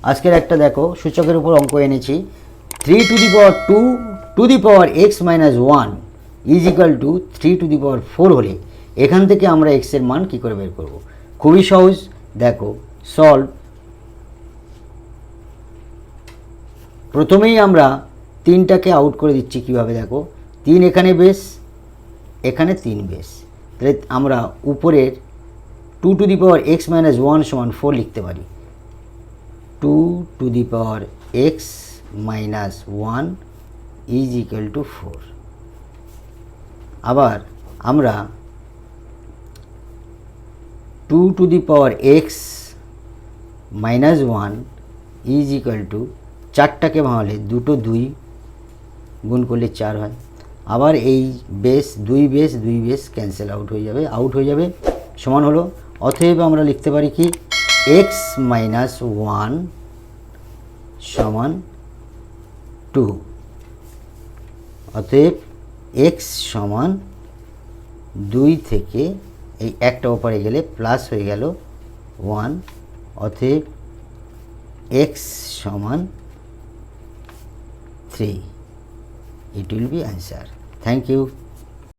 আজকের একটা দেখো সূচকের উপর অঙ্ক এনেছি 3 to the power 2 to the power X minus 1 is equal to 3 to the power 4 হলে এখান থেকে আমরা এক্স এর মান কী করে বের করব। খুবই সহজ, দেখো সলভ। প্রথমেই আমরা 3টাকে আউট করে দিচ্ছি কীভাবে, দেখো 3 এখানে বেস, এখানে 3 বেস, তাহলে আমরা উপরের 2 to the power X minus 1 সমান 4 লিখতে পারি। 2 to the power X minus 1 is equal to 4। আবার আমরা 2 to the power X minus 1 is equal to 4টাকে ভাঙালে 2 2 গুণ করলে 4 হয়। আবার এই বেস 2 বেস ক্যান্সেল আউট হয়ে যাবে সমান হলো, অতএব আমরা লিখতে পারি কি এক্স মাইনাস 1 সমান 2। অতএব এক্স সমান 2 থেকে এই একটা ওপারে গেলে প্লাস হয়ে গেল 1, অতএব এক্স সমান 3। It will be answer. Thank you.